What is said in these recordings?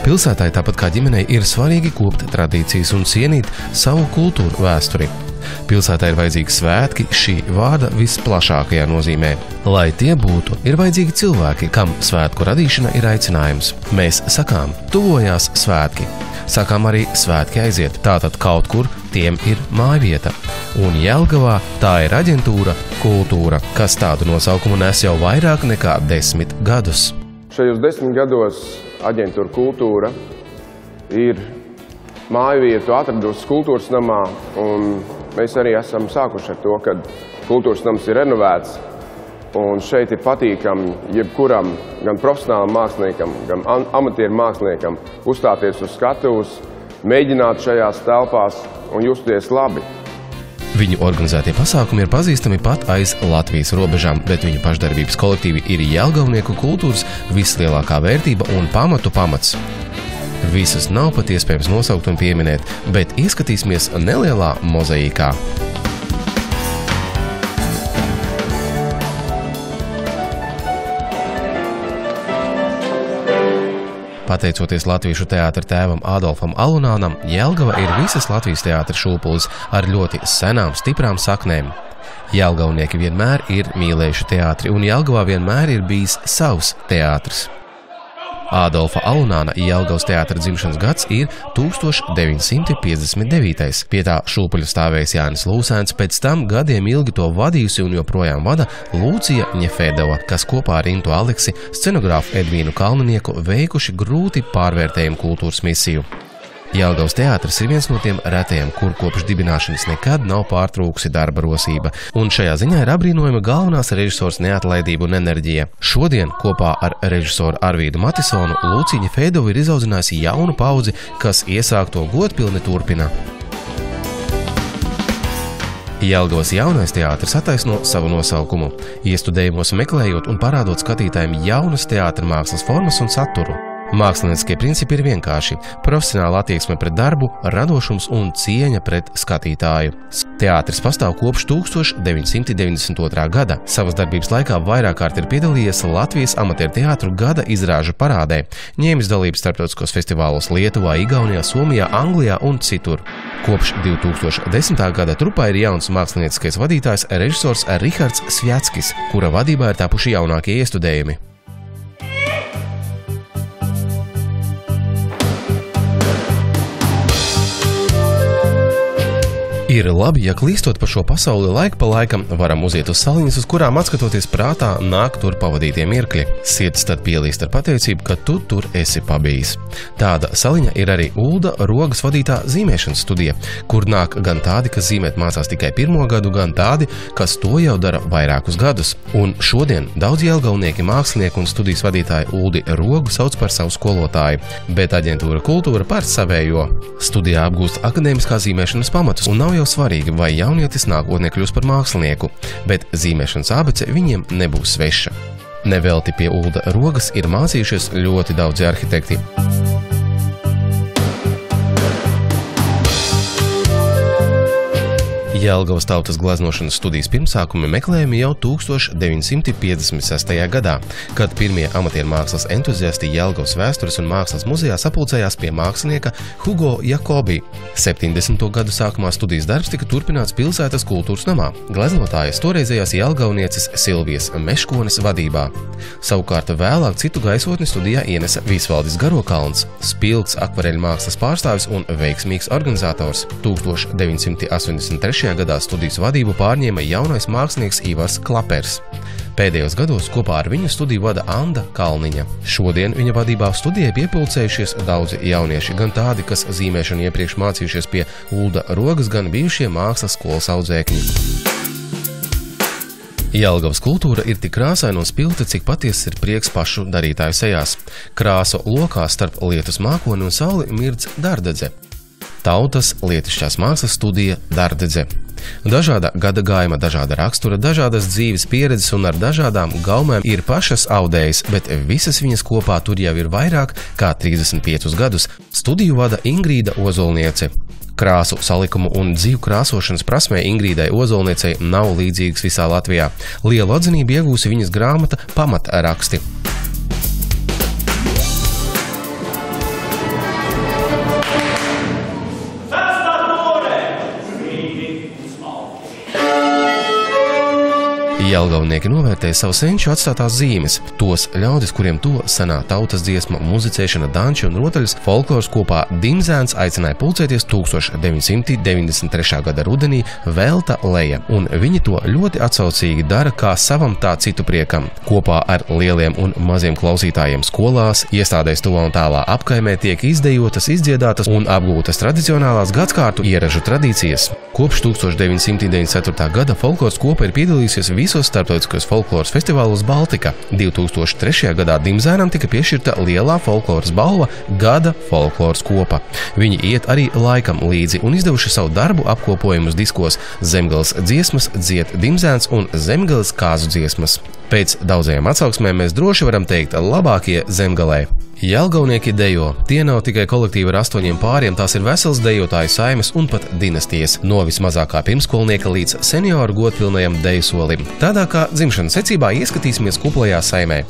Pilsētai, tāpat kā ģimenei, ir svarīgi kopt tradīcijas un cienīt savu kultūru vēsturi. Pilsētai ir vajadzīgi svētki šī vārda visplašākajā nozīmē. Lai tie būtu, ir vajadzīgi cilvēki, kam svētku radīšana ir aicinājums. Mēs sakām, tuvojās svētki. Sakām arī svētki aiziet, tātad kaut kur tiem ir mājvieta. Un Jelgavā tā ir aģentūra Kultūra, kas tādu nosaukumu nes jau vairāk nekā 10 gadus. Šajos 10 gados aģentūra Kultūra ir mājvietu atradusi Kultūras namā, un mēs arī esam sākuši ar to, ka Kultūras nams ir renovēts, un šeit ir patīkami jebkuram, gan profesionālam māksliniekam, gan amatieru māksliniekam, uzstāties uz skatuves, mēģināt šajās telpās un justies labi. Viņu organizētie pasākumi ir pazīstami pat aiz Latvijas robežām, bet viņu pašdarbības kolektīvi ir jelgavnieku kultūras vislielākā vērtība un pamats. Visus nav pat iespējams nosaukt un pieminēt, bet ieskatīsimies nelielā mozaīkā. Pateicoties latviešu teātra tēvam Ādolfam Alunānam, Jelgava ir visas Latvijas teātra šūpulis ar ļoti senām, stiprām saknēm. Jelgavnieki vienmēr ir mīlējuši teātri, un Jelgavā vienmēr ir bijis savs teātris. Ādolfa Alunāna Jelgavas teātra dzimšanas gads ir 1959. Pie tā šūpuļa stāvējis Jānis Lūsēns, pēc tam gadiem ilgi to vadījusi un joprojām vada Lūcija Ņefēdova, kas kopā ar Intu Aleksi, scenogrāfu Edvīnu Kalninieku veikuši grūti pārvērtējumu kultūras misiju. Jelgavas teātris ir viens no tiem retajiem, kur kopš dibināšanas nekad nav pārtrūkusi darba rosība, un šajā ziņā ir apbrīnojama galvenās režisors neatlaidība un enerģija. Šodien kopā ar režisoru Arvīdu Matisonu Lūcija Ņefēdova ir izaudzinājusi jaunu paudzi, kas iesākto godpilni turpina. Jelgavas jaunais teātris attaisno savu nosaukumu, iestudējumos meklējot un parādot skatītājiem jaunas teātra mākslas formas un saturu. Mākslinieckie principi ir vienkārši – profesionāla attieksme pret darbu, radošums un cieņa pret skatītāju. Teātris pastāv kopš 1992. gada. Savas darbības laikā vairāk kārt ir piedalījies Latvijas amatieru teātru gada izrāžu parādē, ņēmis dalību starptautiskos festivālos Lietuvā, Igaunijā, Somijā, Anglijā un citur. Kopš 2010. gada trupā ir jauns mākslinieckais vadītājs režisors Rihards Svjackis, kura vadībā ir tapuši jaunākie iestudējumi. Ir labi, ja klīstot pa šo pasauli laiku pa laikam varam uziet uz saliņas, uz kurām atskatoties prātā nāk tur pavadītie mirkļi. Sirds tad pielīst ar pateicību, ka tu tur esi pabijis. Tāda saliņa ir arī Ulda Rogas vadītā zīmēšanas studija, kur nāk gan tādi, kas zīmēt mācās tikai 1. gadu, gan tādi, kas to jau dara vairākus gadus. Un šodien daudz jelgavnieki, mākslinieki un studijas vadītāji Uldi Rogu sauc par savu skolotāju, bet aģentūra Kultūra par savējo. Studijā apgūst akadēmiskā zīmēšanas pamatus, un nav jau svarīgi, vai jaunietis nākotnē kļūs par mākslinieku, bet zīmēšanas abece viņiem nebūs sveša. Nevelti pie Ulda Rogas ir mācījušies ļoti daudzi arhitekti. Jelgavas tautas gleznošanas studijas pirmsākumi meklējami jau 1956. gadā, kad pirmie amatieru mākslas entuziasti Jelgavas vēstures un mākslas muzejā sapulcējās pie mākslinieka Hugo Jakobi. 70. gadu sākumā studijas darbs tika turpināts pilsētas kultūras namā, gleznotājas toreizējās jelgavnieces Silvijas Meškones vadībā. Savukārt vēlāk citu gaisotni studijā ienesa Visvaldis Garokalns, spilgts akvareļu mākslas pārstāvis un veiksmīgs organizators. 1983. gadā studijas vadību pārņēma jaunais mākslinieks Ivars Klapers. Pēdējos gados kopā ar viņu studiju vada Anda Kalniņa. Šodien viņa vadībā studijai piepulcējušies daudzi jaunieši, gan tādi, kas zīmēšanu iepriekš mācījušies pie Ulda Rogas, gan bijušie mākslas skolas audzēkņi. Jelgavas kultūra ir tik krāsaina un spilgta, cik patiesi ir prieks pašu darītāju sejās. Krāsu lokā starp lietus mākoni un sauli mirdz dardedze. Tautas lietišķās mākslas studija Dardedze. Dažāda gada gājuma, dažāda rakstura, dažādas dzīves pieredzes un ar dažādām gaumēm ir pašas audējas, bet visas viņas kopā tur jau ir vairāk kā 35 gadus. Studiju vada Ingrīda Ozolniece. Krāsu salikumu un dzīvu krāsošanas prasmē Ingrīdai Ozolniecei nav līdzīgas visā Latvijā. Lielu atzinību iegūsi viņas grāmata Pamatraksti. Jelgavnieki novērtēja savu senču atstātās zīmes, tos ļaudis, kuriem to senā tautas dziesma, muzicēšana, danči un rotaļas folkloras kopā Dimzēns aicināja pulcēties 1993. gada rudenī Velta leja, un viņi to ļoti atsaucīgi dara kā savam tā citu priekam. Kopā ar lieliem un maziem klausītājiem skolās, iestādēs tuvā un tālā apkaimē tiek izdejotas, izdziedātas un apgūtas tradicionālās gadskārtu ieražu tradīcijas. Kopš 1994. gada folkloras kopa ir piedalījusies visos starptautiskos folkloras festivālos Baltika. 2003. gadā Dimzēnam tika piešķirta lielā folkloras balva Gada folkloras kopa. Viņi iet arī laikam līdzi un izdevuši savu darbu apkopojumus diskos Zemgales dziesmas dzied Dimzēns un Zemgales kāzu dziesmas. Pēc daudzajām atsauksmēm mēs droši varam teikt labākie Zemgalē. Jelgavnieki dejo. Tie nav tikai kolektīvi ar 8 pāriem, tās ir vesels dejotāju saimes un pat dinastijas, no vismazākā pirmskolnieka līdz senioru godpilnajam deju solim. Tādā kā dzimšanas secībā ieskatīsimies kuplajā saimē.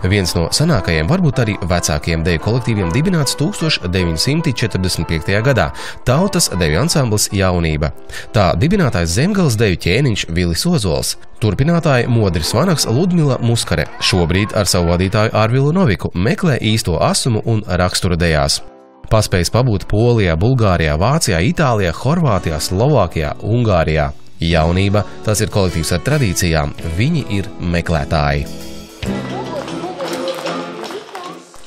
Viens no senākajiem, varbūt arī vecākajiem deju kolektīviem dibināts 1945. gadā – tautas deju ansamblis Jaunība. Tā dibinātājs Zemgales deju ķēniņš Vilis Ozols, turpinātāji Modris Vanaks, Ludmila Muskare, šobrīd ar savu vadītāju Arvilu Noviku meklē īsto asumu un raksturu dejās. Paspējis pabūt Polijā, Bulgārijā, Vācijā, Itālijā, Horvātijā, Slovākijā, Ungārijā. Jaunība – tas ir kolektīvs ar tradīcijām, viņi ir meklētāji.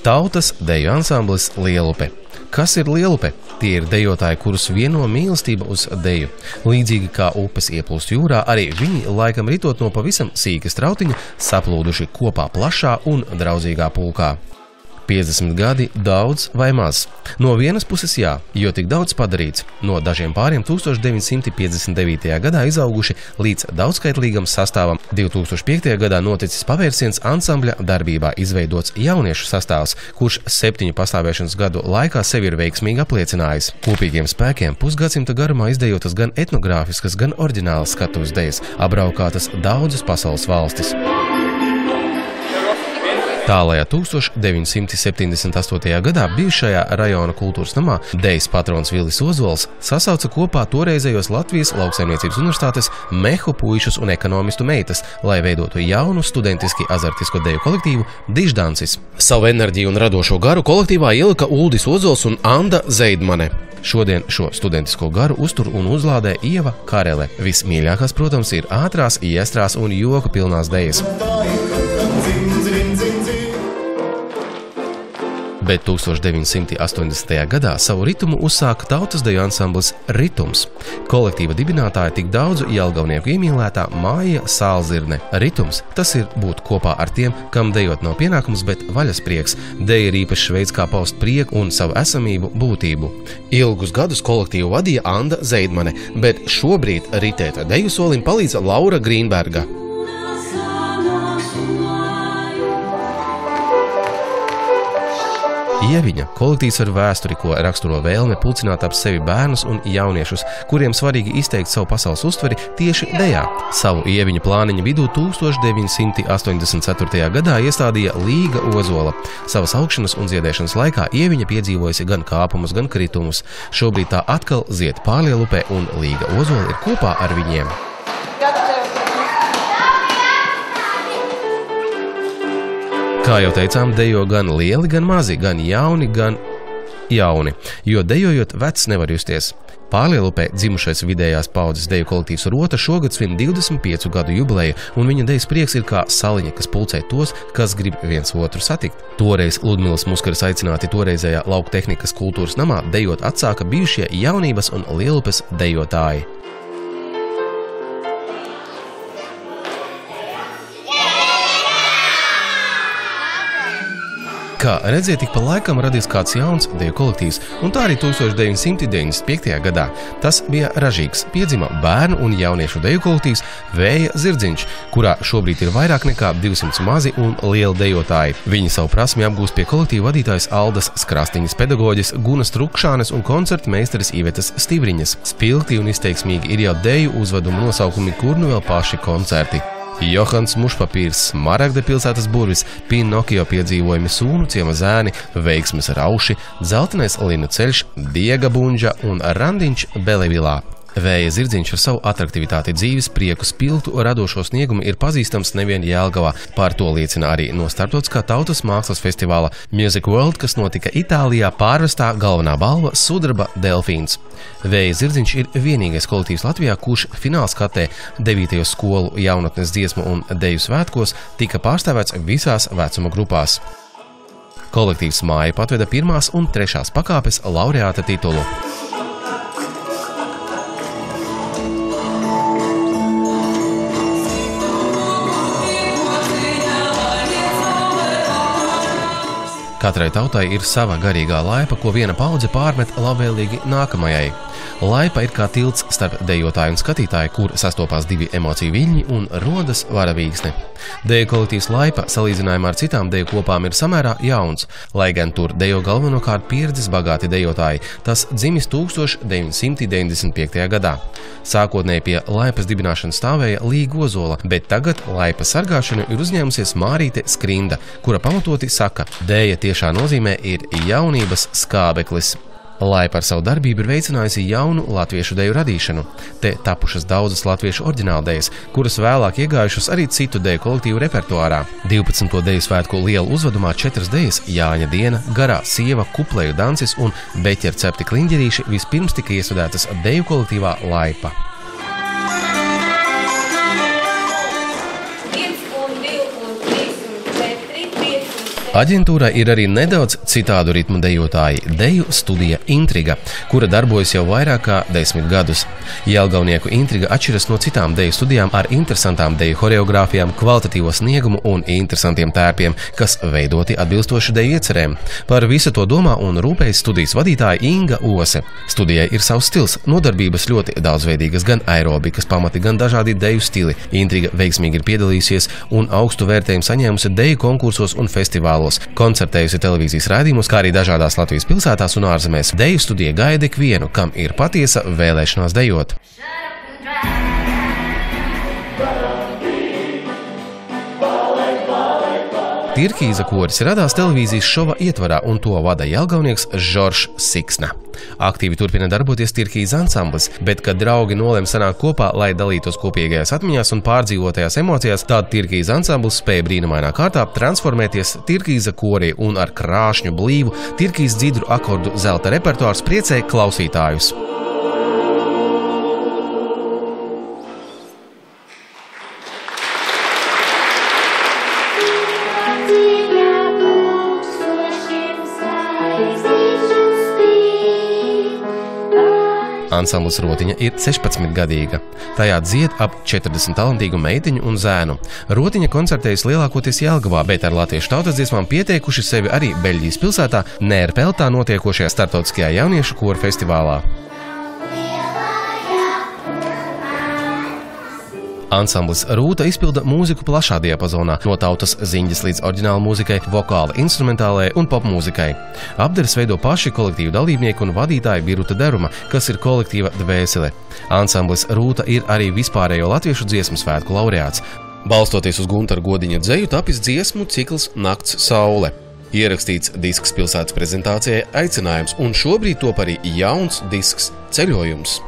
Tautas deju ansamblis Lielupe. Kas ir Lielupe? Tie ir dejotāji, kurus vieno mīlestība uz deju. Līdzīgi kā upes ieplūst jūrā, arī viņi laikam ritot no pavisam sīka strautiņa, saplūduši kopā plašā un draudzīgā pulkā. 50 gadi daudz vai maz? No vienas puses jā, jo tik daudz padarīts. No dažiem pāriem 1959. gadā izauguši līdz daudzskaitlīgam sastāvam. 2005. gadā noticis pavērsiens ansambļa darbībā, izveidots jauniešu sastāvs, kurš 7 pastāvēšanas gadu laikā sevi ir veiksmīgi apliecinājis. Kopīgiem spēkiem pusgadsimta garumā izdejotas gan etnogrāfiskas, gan oriģinālas skatuves dejas, apbraukātas daudzas pasaules valstis. Tālajā 1978. gadā bijušajā rajona kultūras namā dejas patrons Vilis Ozols sasauca kopā toreizējos Latvijas Lauksaimniecības universitātes mehu puišus un ekonomistu meitas, lai veidotu jaunu studentiski azartisko deju kolektīvu Diždancis. Savu enerģiju un radošo garu kolektīvā ielika Uldis Ozols un Anda Zeidmane. Šodien šo studentisko garu uztur un uzlādē Ieva Karele. Vismīļākās, protams, ir ātrās, iestrās un joku pilnās dejas. Bet 1980. gadā savu ritumu uzsāka tautas deju ansamblis Ritums. Kolektīva dibinātāja tik daudzu jelgavnieku iemīlētā Māja Sālzirne. Ritums – tas ir būt kopā ar tiem, kam dejot nav pienākums, bet vaļasprieks. Deja ir īpašs veids, kā paust prieku un savu esamību būtību. Ilgus gadus kolektīvu vadīja Anda Zeidmane, bet šobrīd ritēt deju solim palīdz Laura Grīnberga. Ieviņa – kolektīvs ar vēsturi, ko raksturo vēlme pulcināt ap sevi bērnus un jauniešus, kuriem svarīgi izteikt savu pasaules uztveri tieši dejā. Savu Ieviņa plāniņa vidū 1984. gadā iestādīja Līga Ozola. Savas augšanas un dziedēšanas laikā Ieviņa piedzīvojusi gan kāpumus, gan kritumus. Šobrīd tā atkal zied Pārlielupē un Līga Ozola ir kopā ar viņiem. Kā jau teicām, dejo gan lieli, gan mazi, gan jauni, jo dejojot vecs nevar justies. Pārlielupē dzimušais vidējās paudzes deju kolektīvs Rota šogad svin 25 gadu jubileju, un viņa dejas prieks ir kā saliņa, kas pulcē tos, kas grib viens otru satikt. Toreiz Ludmilas Muskaras aicināti toreizējā Lauktehnikas kultūras namā dejot atsāka bijušie Jaunības un Lielupes dejotāji. Kā redziet, tik pa laikam radies kāds jauns deju kolektīvs, un tā arī 1995. gadā. Tas bija ražīgs, piedzima bērnu un jauniešu deju kolektīvs Vēja Zirdziņš, kurā šobrīd ir vairāk nekā 200 mazi un lieli dejotāji. Viņi savu prasmi apgūst pie kolektīva vadītājas Aldas Skrastiņas, pedagoģis Gunas Trukšānes un koncertu meistares Ivetas Stivriņas. Spilgti un izteiksmīgi ir jau deju uzvedumu nosaukumi, kur nu vēl paši koncerti. Johans Mušpapīrs, Smaragda pilsētas burvis, Pinokio piedzīvojumi, Sūnu ciema zēni, Veiksmes rauši, Dzeltenais linu ceļš, Diega buņģa un Randiņš Belevilā. Vēja Zirdziņš ar savu atraktivitāti, dzīves prieku, spilgtu radošo sniegumu ir pazīstams nevien Jelgavā. Par to liecina arī no starptautiskā tautas mākslas festivāla Music World, kas notika Itālijā, pārvestā galvenā balva sudraba delfīns. Vēja Zirdziņš ir vienīgais kolektīvs Latvijā, kurš finālskatē 9. skolu jaunatnes dziesmu un deju svētkos tika pārstāvēts visās vecuma grupās. Kolektīvs Māja patveda 1. un 3. pakāpes laureāta titulu. Katrai tautai ir sava garīgā laipa, ko viena paudze pārmet labvēlīgi nākamajai. Laipa ir kā tilts starp dejotāju un skatītāju, kur sastopās divi emociju viļņi un rodas varavīksne. Deju kolektīvs Laipa salīdzinājumā ar citām deju kopām ir samērā jauns, lai gan tur dejo galvenokārt pieredzes bagāti dejotāji. Tas dzimis 1995. gadā. Sākotnēji pie Laipas dibināšanas stāvēja Līga Ozola, bet tagad Laipas sargāšanu ir uzņēmusies Mārīte Skrinda, kura pamatoti saka, deja tiešā nozīmē ir jaunības skābeklis. Laipa ar savu darbību ir veicinājusi jaunu latviešu deju radīšanu. Te tapušas daudzas latviešu oriģināldejas, kuras vēlāk iegājušas arī citu deju kolektīvu repertuārā. 12. deju svētku lielu uzvedumā 4 dejas – Jāņa diena, Garā sieva, Kupleju dancis un Beķer cepti kliņģerīši vispirms tika iestudētas deju kolektīvā Laipa. Aģentūrā ir arī nedaudz citādu ritmu dejotāji – deju studija Intriga, kura darbojas jau vairāk kā 10 gadus. Jelgavnieku Intriga atšķiras no citām deju studijām ar interesantām deju horeogrāfijām, kvalitatīvo sniegumu un interesantiem tērpiem, kas veidoti atbilstoši deju iecerēm. Par visu to domā un rūpējas studijas vadītāja Inga Ose. Studijai ir savs stils, nodarbības ļoti daudzveidīgas, gan aerobikas pamati, gan dažādi deju stili. Intriga veiksmīgi ir piedalījusies un augstu vērtējumu saņēmusi deju konkursos un festivālos. Koncertējusi televīzijas raidījumus, kā arī dažādās Latvijas pilsētās un ārzemēs. Deju studija gaida ikvienu, kam ir patiesa vēlēšanās dejot. Tirkīza koris radās televīzijas šova ietvarā un to vada jelgavnieks Žoržs Siksna. Aktīvi turpina darboties Tirkīza ansamblis, bet, kad draugi nolēma sanākt kopā, lai dalītos kopīgajās atmiņās un pārdzīvotajās emocijās, tad Tirkīza ansamblis spēja brīnumainā kārtā transformēties Tirkīza korī un ar krāšņu blīvu Tirkīza dzidru akordu zelta repertuārs priecē klausītājus. Ansamblis Rotiņa ir 16-gadīga. Tajā dzied ap 40 talantīgu meitiņu un zēnu. Rotiņa koncertējas lielākoties Jelgavā, bet ar latviešu tautas dziesmām pieteikuši sevi arī Beļģijas pilsētā Nērpeltā notiekošajā starptautiskajā jauniešu koru festivālā. Ansamblis Rūta izpilda mūziku plašā diapazonā, no tautas ziņģes līdz oriģināla mūzikai, vokāla, instrumentālajai un popmūzikai. Apdares veido paši kolektīvu dalībnieki un vadītāji Biruta Deruma, kas ir kolektīva dvēsele. Ansamblis Rūta ir arī vispārējo latviešu dziesmu svētku laureāts. Balstoties uz Guntaru Godiņa dzeju, tapis dziesmu cikls Nakts saule. Ierakstīts disks pilsētas prezentācijai aicinājums, un šobrīd top arī jauns disks Ceļojums.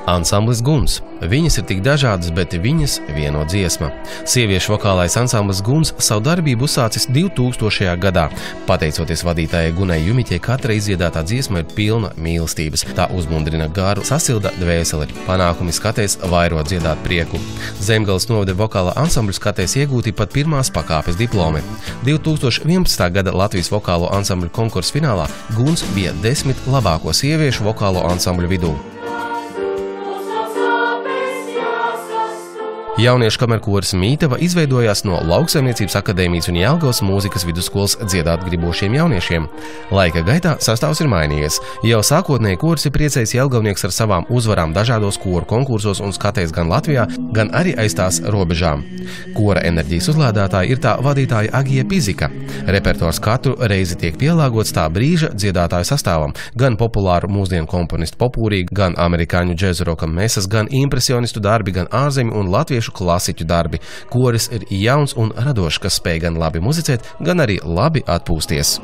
Ansamblis Guns. Viņas ir tik dažādas, bet viņas vieno dziesma. Sieviešu vokālais ansamblis Guns savu darbību uzsācis 2000. gadā. Pateicoties vadītājai Gunai Jumiķei, katra izdziedātā dziesma ir pilna mīlestības. Tā uzmundrina garu, sasilda dvēseli. Panākumi skatēs vairo dziedāt prieku. Zemgales novada vokāla ansambļu skatēs iegūti pat 1. pakāpes diplomi. 2011. gada Latvijas vokālo ansambļu konkursu finālā Guns bija 10 labāko sieviešu vokālo ansambļu vidū. Jauniešu kamerkoris Mītava izveidojās no Lauksaimniecības akadēmijas un Jelgavas mūzikas vidusskolas dziedāt gribošiem jauniešiem. Laika gaitā sastāvs ir mainījies. Jau sākotnēji koris ir priecējis jelgavnieks ar savām uzvarām dažādos koru konkursos un skatēs gan Latvijā, gan arī aiz tās robežām. Kora enerģijas uzlādētāja ir tā vadītāja Agija Pizika. Repertuārs katru reizi tiek pielāgots tā brīža dziedātāju sastāvam, gan populāru mūsdienu komponistu popūrī, gan amerikāņu džezu roka mesas, gan impresionistu darbi, gan ārzemju un latviešu klasiķu darbi. Koris ir jauns un radošs, kas spēj gan labi muzicēt, gan arī labi atpūsties.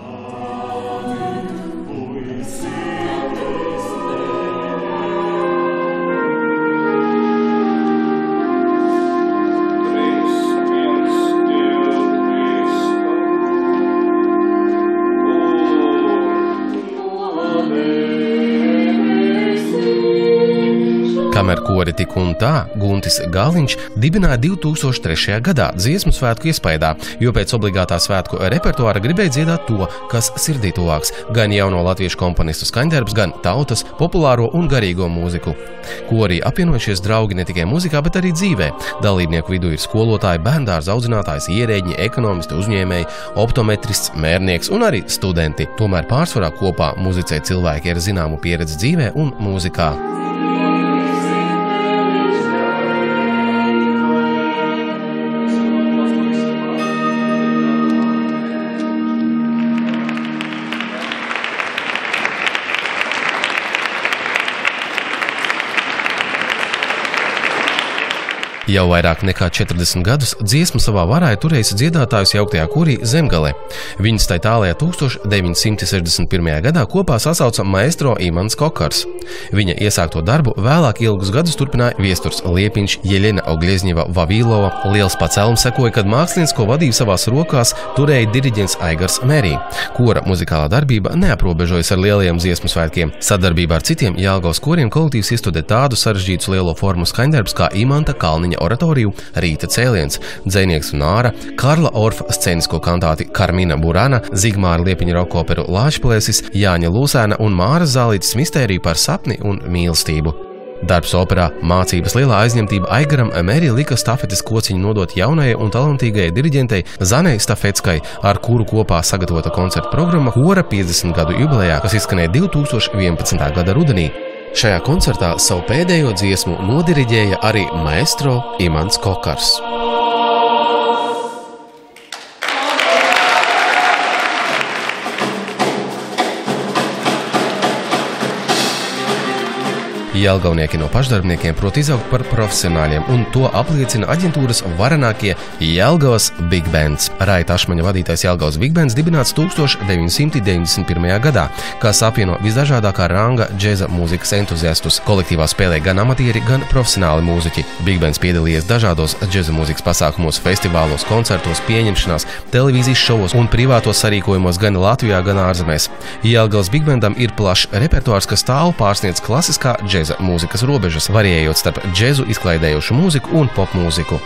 Kamēr kori tik un tā Guntis Galiņš dibināja 2003. gadā dziesmu svētku iespaidā, jo pēc obligātā svētku repertuāra gribēja dziedāt to, kas sirdī tuvāks, gan jauno latviešu komponistu skaņdarbus, gan tautas, populāro un garīgo mūziku. Korī apvienojušies draugi ne tikai muzikā, bet arī dzīvē. Dalībnieku vidū ir skolotāji, bērndārza audzinātājs, ierēģi, ekonomisti, uzņēmēji, optometrists, mērnieks un arī studenti. Tomēr pārsvarā kopā muzicē cilvēki ar zināmu pieredzi dzīvē un mūzikā. Jau vairāk nekā 40 gadus dziesmu savā varā ir turējusi dziedātājus jauktajā korī Zemgale. Viņus tai tālajā 1961. gadā kopā sasauca maestro Imants Kokars. Viņa iesākto darbu vēlāk ilgus gadus turpināja Viesturs Liepiņš, Jeļena Ogļezņeva Vavilova. Liels pacelums sekoja, kad māksliniecisko vadību savās rokās turēja diriģents Aigars Merī. Kora muzikālā darbība neaprobežojas ar lielajiem dziesmu svētkiem. Sadarbībā ar citiem Jelgavas koriem kolektīvs iestudē tādu sarežģītus lielo formu skaņdarbus kā Imanta Kalniņa oratoriju Rīta cēliens, dzejnieks un āra, Karla Orfa scēnisko kantāti Karmina Burana, Zigmāra Liepiņa rokoperu Lāčplēsis, Jāņa Lūsēna un Māras Zālītes mistēriju par sapni un mīlestību. Darbs operā Mācības lielā aizņemtība Aigaram Merī lika stafetes kociņu nodot jaunajai un talantīgajai diriģentei Zanei Stafetskai, ar kuru kopā sagatavota koncerta programma Kora 50 gadu jubilejā, kas izskanēja 2011. gada rudenī. Šajā koncertā savu pēdējo dziesmu nodiriģēja arī maestro Imants Kokars. Jelgavnieki no pašdarbniekiem prot izaugt par profesionāļiem, un to apliecina aģentūras varenākie Jelgavas Big Bands. Raita Ašmaņa vadītais Jelgavas Big Bands dibināts 1991. gadā, kas apvieno visdažādākā ranga džeza mūzikas entuziastus. Kolektīvā spēlē gan amatieri, gan profesionāli mūziķi. Big Bands piedalījies dažādos džeza mūzikas pasākumos, festivālos, koncertos, pieņemšanās, televīzijas šovos un privātos sarīkojumos gan Latvijā, gan ārzemēs. Jelgavas Big Bandam ir plašs repertuārs, kas tālu pārsniedz klasiskā džeza mūzikas robežas, variējot starp džezu izklaidējošu mūziku un popmūziku.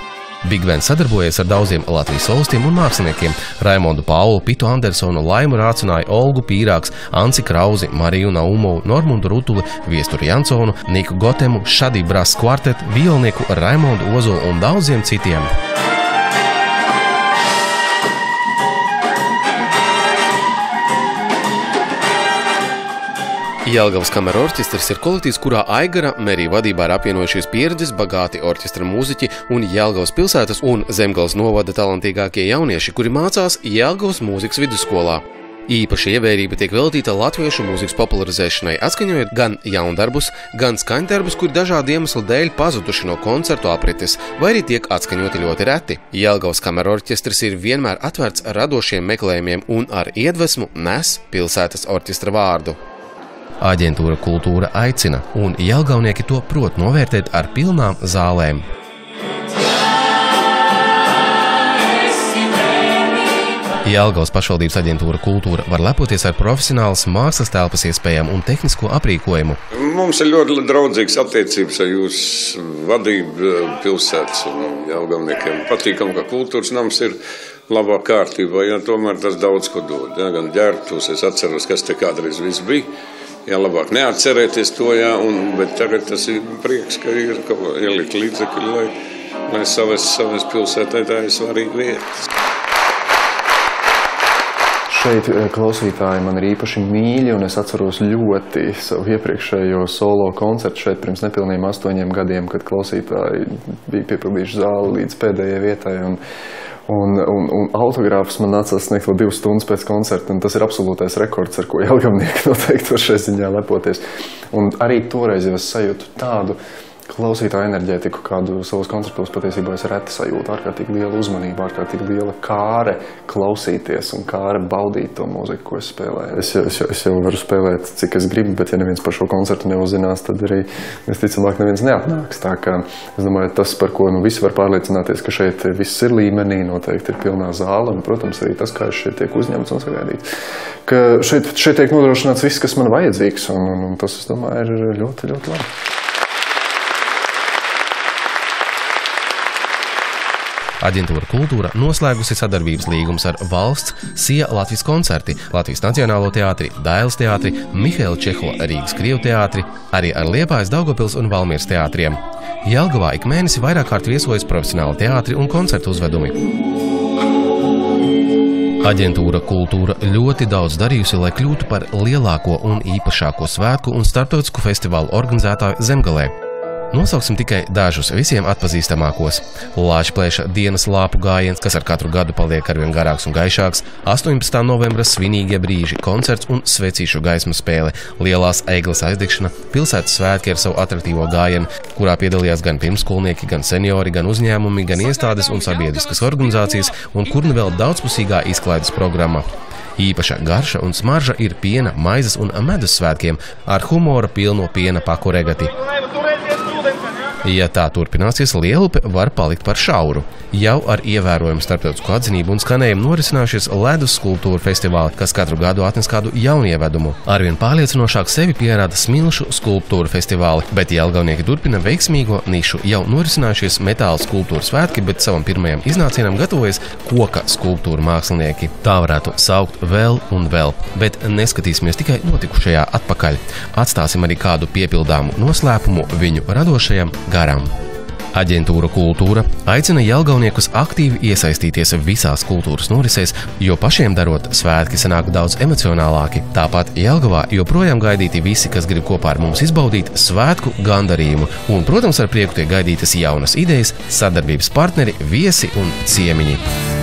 Big Band sadarbojas ar daudziem Latvijas solistiem un māksliniekiem – Raimondu Paulu, Pitu Andersonu, Laimu Rācināju, Olgu Pīrāks, Anci Krauzi, Mariju Naumovu, Normundu Rutuli, Viesturu Jansonu, Niku Gotemu, Šadī Brass kvartetu, violnieku Raimondu Ozolu un daudziem citiem. Jelgavas kamera orķestris ir kolektīvs, kurā Aigara Merī vadībā ir apvienojušies pieredzes bagāti orķestra mūziķi un Jelgavas pilsētas un Zemgales novada talantīgākie jaunieši, kuri mācās Jelgavas mūzikas vidusskolā. Īpaša ievērība tiek veltīta latviešu mūzikas popularizēšanai, atskaņojot gan jaundarbus, gan skaņdarbus, kuri dažādu iemeslu dēļ pazuduši no koncertu aprites, vai arī tiek atskaņoti ļoti reti. Jelgavas kamera orķestris ir vienmēr atvērts radošiem meklējumiem un ar iedvesmu nes pilsētas orķestra vārdu. Aģentūra Kultūra aicina, un jelgavnieki to prot novērtēt ar pilnām zālēm. Jelgavas pašvaldības aģentūra Kultūra var lepoties ar profesionālas mākslas telpas iespējām un tehnisko aprīkojumu. Mums ir ļoti draudzīgas attiecības ar jūsu vadību pilsētas un jelgavniekiem. Patīkam, ka kultūras nams ir labā kārtībā, ja tomēr tas daudz ko dod. Ja, gan ģērbtos, es atceros, kas te kādreiz viss bija. Jā, labāk neatcerēties to, jā, bet tagad tas ir prieks, ka ir ielikt līdzekļi, lai savas pilsētai tā ir svarīga vieta. Šeit klausītāji man ir īpaši mīļi, un es atceros ļoti savu iepriekšējo solo koncertu šeit pirms nepilniem 8 gadiem, kad klausītāji bija piepildījuši zāli līdz pēdējai vietai. Un autogrāfus man nācās sniegt vēl 2 stundas pēc koncerta, un tas ir absolūtais rekords, ar ko jelgavnieki noteikti var šai ziņā lepoties. Un arī toreiz jau es sajūtu tādu klausītāju enerģētiku, kādu savos koncertos patiesībā es reti sajūtu. Ārkārtīgi liela uzmanība, ārkārtīgi liela kāre klausīties un kāre baudīt to mūziku, ko es spēlēju. Es jau varu spēlēt, cik es gribu, bet ja neviens par šo koncertu neuzinās, tad arī visticamāk neviens neatnāks. Tā kā es domāju, tas, par ko visi var pārliecināties, ka šeit viss ir līmenī, noteikti ir pilnā zāle, un, protams, arī tas, kā šeit tiek uzņemts un sagaidīts. Ka šeit tiek nodrošināts viss, kas man vajadzīgs, un tas, es domāju, ir ļoti, ļoti labi. Aģentūra Kultūra noslēgusi sadarbības līgumus ar valsts SIA Latvijas koncerti, Latvijas Nacionālo teātri, Dailes teātri, Mihaila Čehova Rīgas Krievu teātri, arī ar Liepājas, Daugavpils un Valmieras teātriem. Jelgavā ik mēnesi vairāk kārt viesojas profesionāli teātri un koncertu uzvedumi. Aģentūra Kultūra ļoti daudz darījusi, lai kļūtu par lielāko un īpašāko svētku un starptautisku festivālu organizētāju Zemgalē. Nosauksim tikai dažus visiem atpazīstamākos. Lāčplēša dienas lāpu gājiens, kas ar katru gadu paliek arvien garāks un gaišāks, 18. novembra svinīgie brīži, koncerts un svecīšu gaismu spēle, lielās eigles aizdegšana, pilsētas svētki ar savu atraktīvo gājienu, kurā piedalījās gan pirmskolnieki, gan seniori, gan uzņēmumi, gan iestādes un sabiedriskas organizācijas, un kur nu vēl daudzpusīgā izklaides programma. Īpaša garša un smarža ir piena, maizes un medus svētkiem ar humora pilno piena paku regati. Ja tā turpināsies, Lielupe var palikt par šauru. Jau ar ievērojumu starptautisku atzinību un skanējumu norisinājušies ledus skulptūru festivāli, kas katru gadu atnes kādu jaunievedumu. Arvien pārliecinošāk sevi pierāda smilšu skulptūru festivāli, bet jelgavnieki turpina veiksmīgo nišu. Jau norisinājušies metāla skulptūru svētki, bet savam pirmajam iznācienam gatavojas koka skulptūru mākslinieki. Tā varētu saukt vēl un vēl, bet neskatīsimies tikai notikušajā atpakaļ. Atstāsim arī kādu piepildāmu noslēpumu viņu radošajam garam. Aģentūra Kultūra aicina jelgavniekus aktīvi iesaistīties visās kultūras norisēs, jo pašiem darot svētki sanāk daudz emocionālāki. Tāpat Jelgavā joprojām gaidīti visi, kas grib kopā ar mums izbaudīt svētku gandarījumu. Un, protams, ar prieku tiek gaidītas jaunas idejas, sadarbības partneri, viesi un ciemiņi.